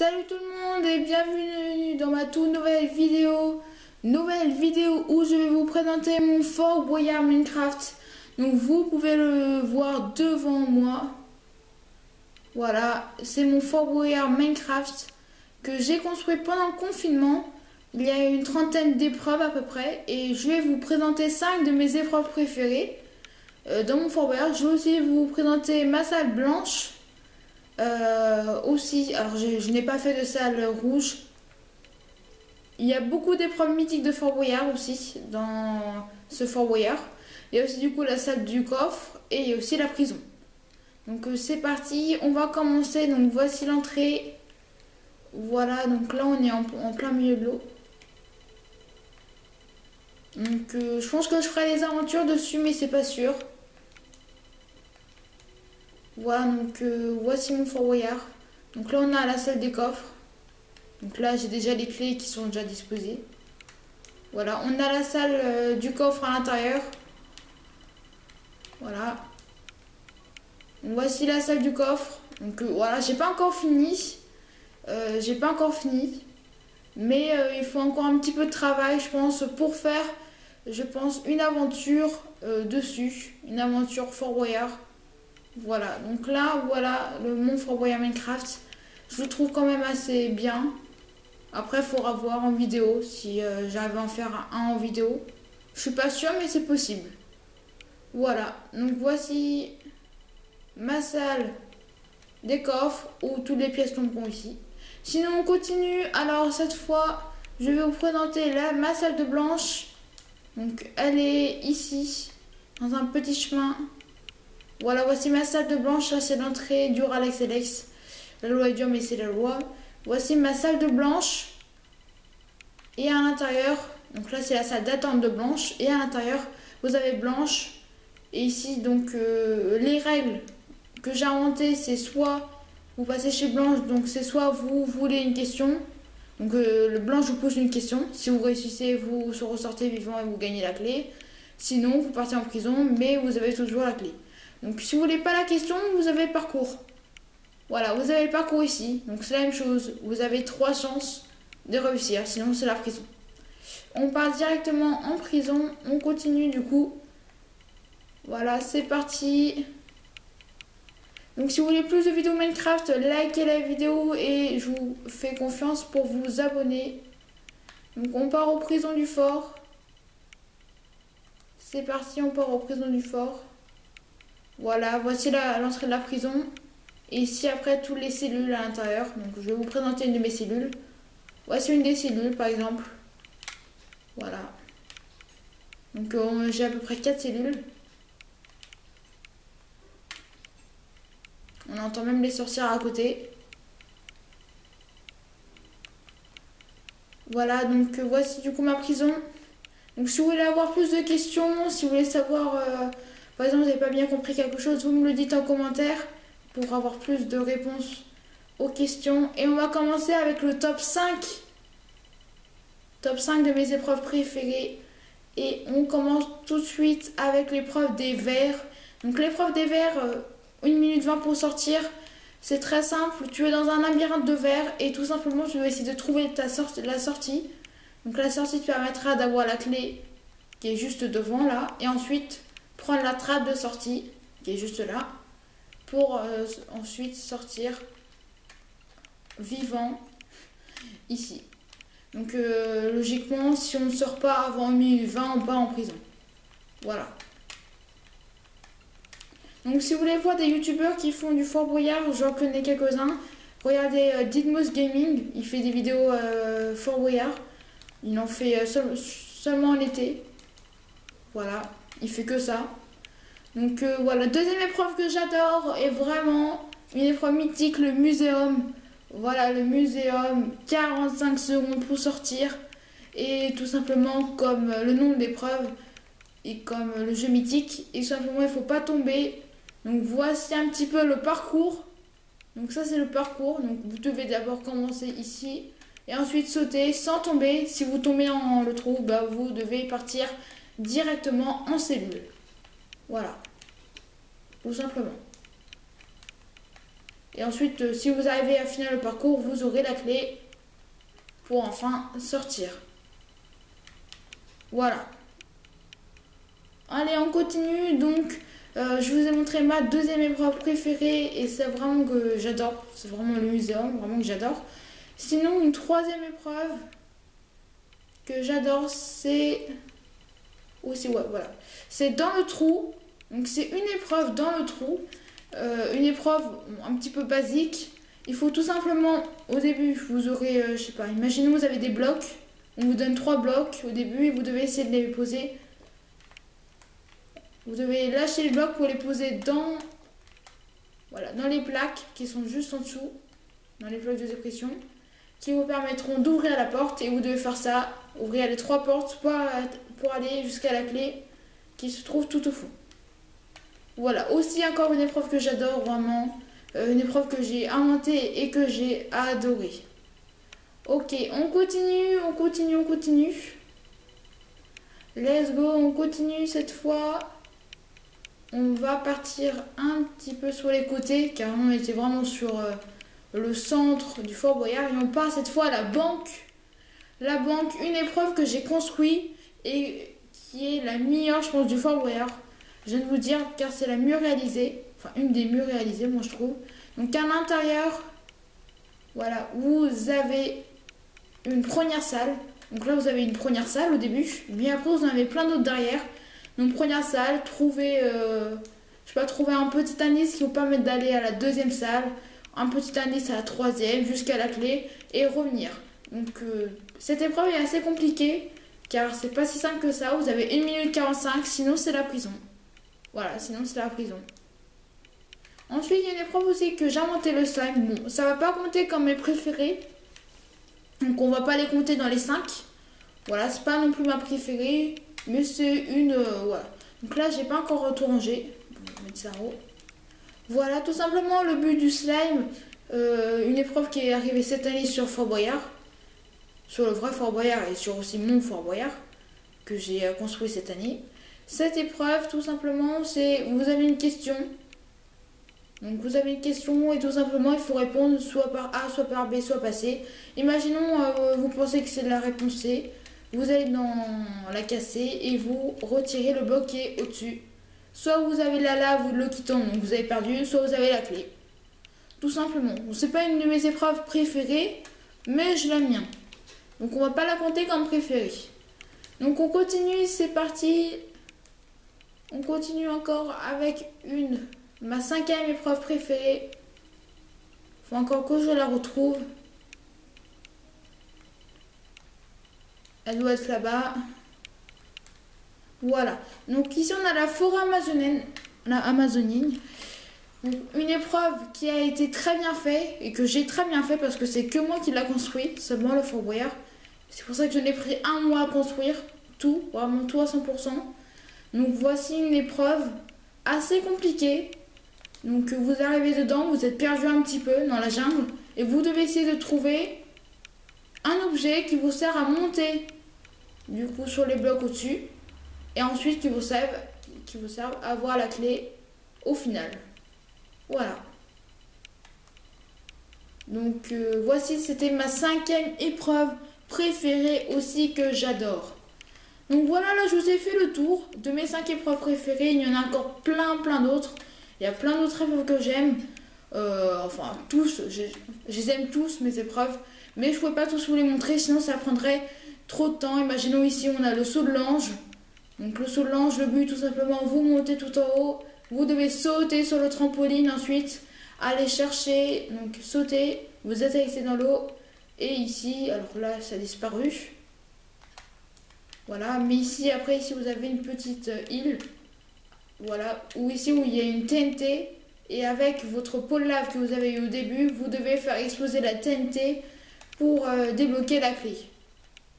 Salut tout le monde et bienvenue dans ma toute nouvelle vidéo. Nouvelle vidéo où je vais vous présenter mon Fort Boyard Minecraft. Donc vous pouvez le voir devant moi. Voilà, c'est mon Fort Boyard Minecraft que j'ai construit pendant le confinement. Il y a une trentaine d'épreuves à peu près. Et je vais vous présenter 5 de mes épreuves préférées dans mon Fort Boyard. Je vais aussi vous présenter ma salle blanche. Aussi, alors je n'ai pas fait de salle rouge. Il y a beaucoup d'épreuves mythiques de Fort Boyard aussi dans ce Fort Boyard. Il y a aussi du coup la salle du coffre et il y a aussi la prison. Donc c'est parti, on va commencer. Donc voici l'entrée. Voilà, donc là on est en plein milieu de l'eau. Donc je pense que je ferai les aventures dessus mais c'est pas sûr. Voilà, donc voici mon Fort Boyard. Donc là on a la salle des coffres. Donc là j'ai déjà les clés qui sont déjà disposées. Voilà, on a la salle du coffre à l'intérieur. Voilà. Donc, voici la salle du coffre. Donc voilà, j'ai pas encore fini. Mais il faut encore un petit peu de travail, je pense, pour faire, une aventure dessus. Une aventure Fort Boyard. Voilà, donc là, voilà mon Fort Boyard Minecraft. Je le trouve quand même assez bien. Après, il faudra voir en vidéo si j'arrive à en faire un en vidéo. Je suis pas sûre, mais c'est possible. Voilà, donc voici ma salle des coffres où toutes les pièces tomberont ici. Sinon, on continue. Alors, cette fois, je vais vous présenter ma salle de blanche. Donc, elle est ici, dans un petit chemin. Voilà, voici ma salle de blanche, là c'est l'entrée du Ralex Alex. La loi est dure mais c'est la loi. Voici ma salle de blanche. Et à l'intérieur, donc là c'est la salle d'attente de blanche. Et à l'intérieur, vous avez blanche. Et ici, donc les règles que j'ai inventées, c'est soit vous passez chez blanche, donc c'est soit vous voulez une question. Donc le blanche vous pose une question. Si vous réussissez, vous ressortez vivant et vous gagnez la clé. Sinon, vous partez en prison, mais vous avez toujours la clé. Donc si vous voulez pas la question, vous avez le parcours. Voilà, vous avez le parcours ici. Donc c'est la même chose. Vous avez 3 chances de réussir, sinon c'est la prison. On part directement en prison. On continue du coup. Voilà, c'est parti. Donc si vous voulez plus de vidéos Minecraft, likez la vidéo et je vous fais confiance pour vous abonner. Donc on part aux prisons du fort. C'est parti, on part aux prisons du fort. Voilà, voici l'entrée de la prison. Et ici, après, toutes les cellules à l'intérieur. Donc, je vais vous présenter une de mes cellules. Voici une des cellules, par exemple. Voilà. Donc, j'ai à peu près 4 cellules. On entend même les sorcières à côté. Voilà, donc voici du coup ma prison. Donc, si vous voulez avoir plus de questions, si vous voulez savoir... par exemple, vous n'avez pas bien compris quelque chose, vous me le dites en commentaire pour avoir plus de réponses aux questions. Et on va commencer avec le top 5. Top 5 de mes épreuves préférées. Et on commence tout de suite avec l'épreuve des vers. Donc l'épreuve des vers, 1 minute 20 pour sortir. C'est très simple, tu es dans un labyrinthe de vers et tout simplement tu vas essayer de trouver la sortie. Donc la sortie te permettra d'avoir la clé qui est juste devant là. Et ensuite... prendre la trappe de sortie qui est juste là pour ensuite sortir vivant ici. Donc logiquement, si on ne sort pas avant 1 minute 20, on part en prison. Voilà. Donc si vous voulez voir des youtubeurs qui font du Fort Boyard, j'en connais quelques-uns. Regardez Didmos Gaming, il fait des vidéos Fort Boyard. Il en fait seulement en été. Voilà. Il fait que ça. Donc voilà, deuxième épreuve que j'adore est vraiment une épreuve mythique, le muséum. Voilà, le muséum, 45 secondes pour sortir. Et tout simplement, comme le nom de l'épreuve et comme le jeu mythique, et tout simplement il ne faut pas tomber. Donc voici un petit peu le parcours. Donc ça c'est le parcours. Donc vous devez d'abord commencer ici et ensuite sauter sans tomber. Si vous tombez dans le trou, bah, vous devez partir directement en cellule. Voilà. Tout simplement. Et ensuite, si vous arrivez à finir le parcours, vous aurez la clé pour enfin sortir. Voilà. Allez, on continue. Donc, je vous ai montré ma deuxième épreuve préférée et c'est vraiment que j'adore. C'est vraiment le muséum, vraiment que j'adore. Sinon, une troisième épreuve que j'adore, c'est aussi, ouais, voilà. C'est dans le trou. Donc, c'est une épreuve dans le trou. Une épreuve un petit peu basique. Il faut tout simplement, au début, vous aurez, je sais pas, imaginez vous avez des blocs. On vous donne 3 blocs au début et vous devez essayer de les poser. Vous devez lâcher les blocs pour les poser dans, voilà, dans les plaques qui sont juste en dessous, dans les plaques de dépression, qui vous permettront d'ouvrir la porte et vous devez faire ça, ouvrir les 3 portes pour aller jusqu'à la clé qui se trouve tout au fond. Voilà, aussi encore une épreuve que j'adore vraiment, une épreuve que j'ai inventée et que j'ai adorée. Ok, on continue, on continue, on continue. Let's go, on continue cette fois. On va partir un petit peu sur les côtés car on était vraiment sur le centre du Fort Boyard et on part cette fois à la banque. La banque, une épreuve que j'ai construite et qui est la meilleure, je pense, du Fort Boyard. Je viens de vous dire car c'est la mieux réalisée, enfin une des mieux réalisées, moi je trouve. Donc à l'intérieur, voilà, vous avez une première salle. Donc là vous avez une première salle au début, mais après vous en avez plein d'autres derrière. Donc première salle, trouver, je sais pas, trouver un petit indice qui vous permet d'aller à la deuxième salle, un petit indice à la troisième, jusqu'à la clé et revenir. Donc cette épreuve est assez compliquée car c'est pas si simple que ça. Vous avez 1 minute 45, sinon c'est la prison. Voilà, sinon c'est la prison. Ensuite, il y a une épreuve aussi que j'ai inventé le slime. Bon, ça va pas compter comme mes préférés. Donc on va pas les compter dans les 5. Voilà, c'est pas non plus ma préférée. Mais c'est une... voilà. Donc là, j'ai pas encore tout rangé. On va mettre ça en haut. Voilà, tout simplement le but du slime. Une épreuve qui est arrivée cette année sur Fort Boyard. Sur le vrai Fort Boyard et sur aussi mon Fort Boyard. Que j'ai construit cette année. Cette épreuve, tout simplement, c'est... Vous avez une question. Donc vous avez une question et tout simplement, il faut répondre soit par A, soit par B, soit par C. Imaginons, vous pensez que c'est la réponse C. Vous allez dans la casser et vous retirez le bloc qui est au-dessus. Soit vous avez la lave ou l'eau qui tombe, donc vous avez perdu, soit vous avez la clé. Tout simplement. Bon, c'est pas une de mes épreuves préférées, mais je l'aime bien. Donc on va pas la compter comme préférée. Donc on continue, c'est parti. On continue encore avec ma 5e épreuve préférée. Faut encore que je la retrouve. Elle doit être là-bas. Voilà. Donc ici on a la forêt amazonienne. Donc, une épreuve qui a été très bien faite et que j'ai très bien fait parce que c'est que moi qui l'a construit, seulement le Fort Boyard. C'est pour ça que je l'ai pris 1 mois à construire. Tout, vraiment tout à 100%. Donc voici une épreuve assez compliquée. Donc vous arrivez dedans, vous êtes perdu un petit peu dans la jungle et vous devez essayer de trouver un objet qui vous sert à monter du coup sur les blocs au-dessus et ensuite qui vous servent à avoir la clé au final. Voilà. Donc voici, c'était ma 5e épreuve préférée aussi que j'adore. Donc voilà, là je vous ai fait le tour de mes 5 épreuves préférées. Il y en a encore plein d'autres. Il y a plein d'autres épreuves que j'aime. Enfin, tous, je les aime tous, mes épreuves. Mais je ne pouvais pas tous vous les montrer, sinon ça prendrait trop de temps. Imaginons ici, on a le saut de l'ange. Donc le saut de l'ange, le but tout simplement, vous montez tout en haut. Vous devez sauter sur le trampoline ensuite. Aller chercher, donc sauter. Vous atterrissez dans l'eau. Et ici, alors là, ça a disparu. Voilà, mais ici, après, ici, vous avez une petite île. Voilà, ou ici où il y a une TNT. Et avec votre pôle lave que vous avez eu au début, vous devez faire exploser la TNT pour débloquer la clé.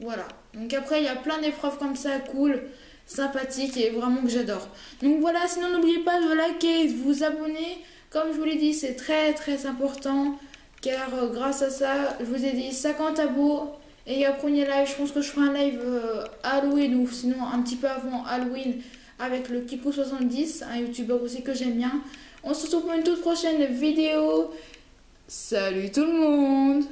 Voilà, donc après, il y a plein d'épreuves comme ça, cool, sympathiques et vraiment que j'adore. Donc voilà, sinon n'oubliez pas de liker et de vous abonner. Comme je vous l'ai dit, c'est très important. Car grâce à ça, je vous ai dit 50 abos. Et après premier live, je pense que je ferai un live Halloween ou sinon un petit peu avant Halloween avec le Kikou70, un youtubeur aussi que j'aime bien. On se retrouve pour une toute prochaine vidéo. Salut tout le monde!